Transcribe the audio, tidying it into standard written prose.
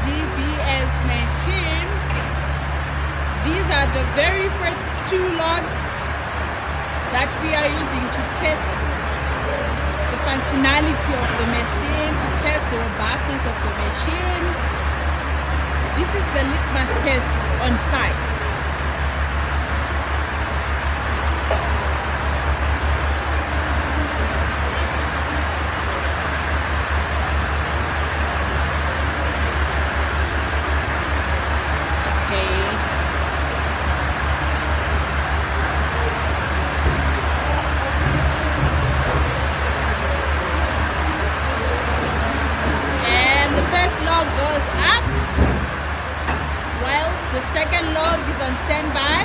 GBS machine. These are the very first 2 logs that we are using to test the functionality of the machine, to test the robustness of the machine. This is the litmus test on site. Goes up whilst the second log is on standby.